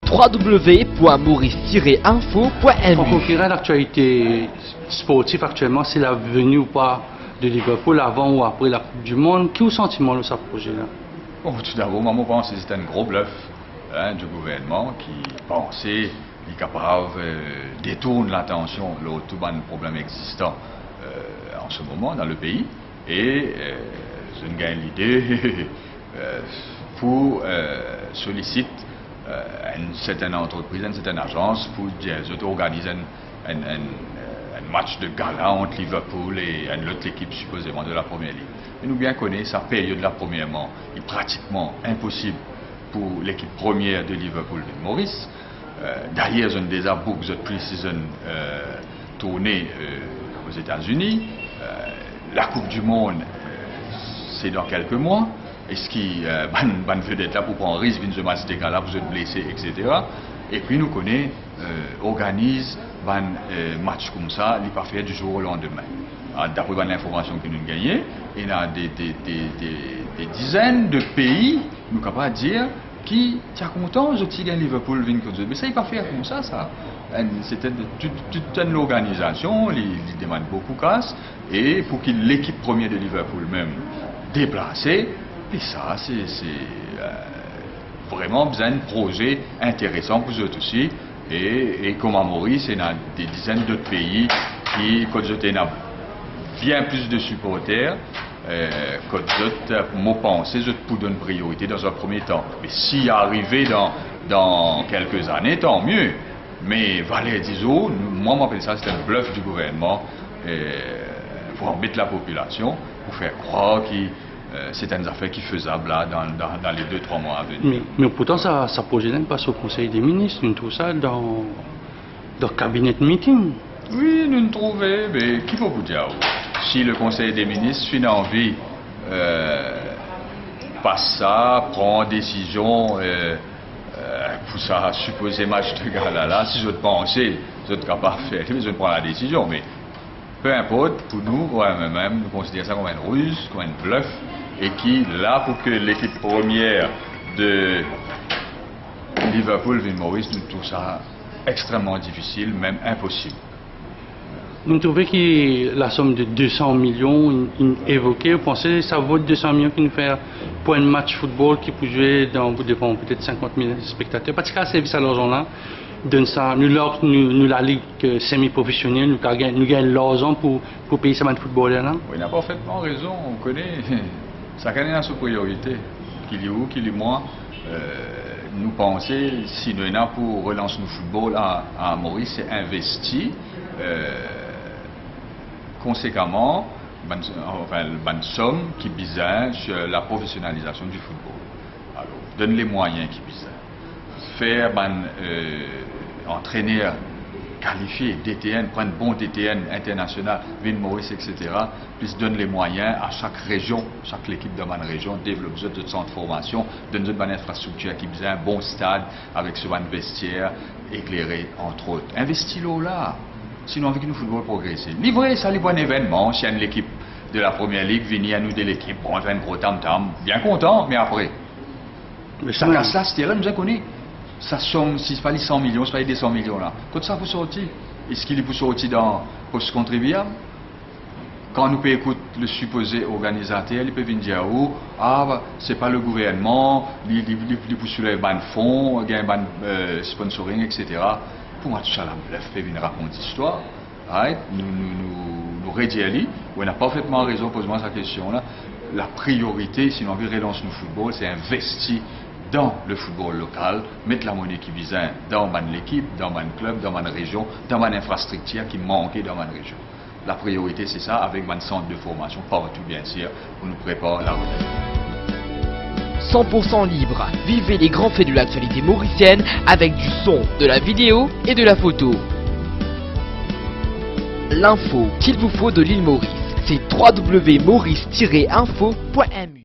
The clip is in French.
www.maurice-info.mu. Pour conquérir l'actualité sportive actuellement, c'est la venue ou pas de Liverpool avant ou après la Coupe du Monde. Quel sentiment de ce projet-là? Bon, tout d'abord, moi, je pense que c'était un gros bluff du gouvernement qui pensait qu'il est capable de détourner l'attention de tous les problèmes existants en ce moment dans le pays. Et je gagne l'idée pour solliciter une certaine entreprise, une certaine agence pour organiser un match de gala entre Liverpool et une autre équipe supposément de la Première Ligue. Mais nous bien connaissons sa période là premièrement est pratiquement impossible pour l'équipe première de Liverpool de Maurice. D'ailleurs, on a déjà beaucoup de pré-season tournée aux États-Unis. La Coupe du Monde, c'est dans quelques mois. Est-ce qu'il veut être là pour prendre un risque, de match de gala, pour se blesser, etc. Et puis nous connaissons, organise un match comme ça, il n'est pas fait du jour au lendemain. D'après l'information que nous gagnons, il y a des dizaines de pays, nous sommes capables de dire, qui sont contents de gagner Liverpool. Mais ça, il n'est pas fait comme ça. C'était toute une organisation, il demande beaucoup de casse, et pour que l'équipe première de Liverpool même déplacée, et ça, c'est vraiment besoin d'un projet intéressant pour eux aussi. Et comme à Maurice, il y a des dizaines d'autres pays qui, quand ils ont bien plus de supporters, quand moi penser, je pour donner priorité dans un premier temps. Mais si arrivé dans quelques années, tant mieux. Mais Valère disons, moi m'appelle ça, c'est un bluff du gouvernement pour embêter la population, pour faire croire que c'est une affaire qui est faisable là, dans les 2-3 mois à venir. Mais pourtant, ça projet n'est pas au Conseil des ministres, nous trouvons ça dans le cabinet meeting. Oui, nous nous trouvons, mais qui peut vous dire? Si le Conseil des ministres a envie passe ça, prend décision pour ça supposé match de gala là, si je pense, je suis capable de faire, je prends la décision, mais peu importe, pour nous, même, nous considérons ça comme une ruse, comme un bluff, et qui, là, pour que l'équipe première de Liverpool vienne Maurice, nous trouvons ça extrêmement difficile, même impossible. Vous trouvez que la somme de 200 millions évoquée, vous pensez que ça vaut 200 millions qui nous fait pour un match football qui peut jouer devant peut-être 50 000 spectateurs? Parce qu'à service à l'argent-là, donne ça, nous la ligue semi-professionnelle, nous gagnons l'argent pour payer ce match de football là. Oui, il a parfaitement raison, on connaît, ça gagne sa priorité, qu'il y a où, qu'il y a moi. Nous pensons, si nous avons pour relancer le football à Maurice, c'est investi. Conséquemment, une somme qui besoin sur la professionnalisation du football. Alors, donne les moyens qui besoin. Faire entraîneur qualifié, DTN, prendre bon DTN international, Ville Maurice, etc. Puis donne les moyens à chaque région, chaque équipe de ma région, développe de centre de formation, donne une bonne infrastructure qui besoin, un bon stade avec ce bon vestiaire éclairé, entre autres. Investis-le là. Sinon, avec nous, football progresser. Livrez ça, les bons événements. Si l'équipe de la Première Ligue vient à nous de l'équipe, bon, on fait un gros tam-tam, bien content, mais après. Mais ça casse là, c'est nous connaît. Ça somme, si c'est pas les 100 millions, c'est pas les 200 millions là. Quand ça vous sortir, est-ce qu'il est pour sortir dans poste contribuable? Quand nous peut écouter le supposé organisateur, il peut venir dire où, c'est pas le gouvernement, il peut soulever un fonds, il y a un sponsoring, etc. Pour moi, tout ça, la fait venir raconter l'histoire. Nous rédiger, on a parfaitement raison, pose-moi cette question-là. La priorité, si on veut relancer le football, c'est investir dans le football local, mettre la monnaie qui vise dans l'équipe, dans le club, dans la région, dans l'infrastructure qui manquait dans la région. La priorité, c'est ça, avec un centre de formation partout, bien sûr, pour nous préparer la relève. 100% libre, vivez les grands faits de l'actualité mauricienne avec du son, de la vidéo et de la photo. L'info qu'il vous faut de l'île Maurice, c'est www.maurice-info.mu.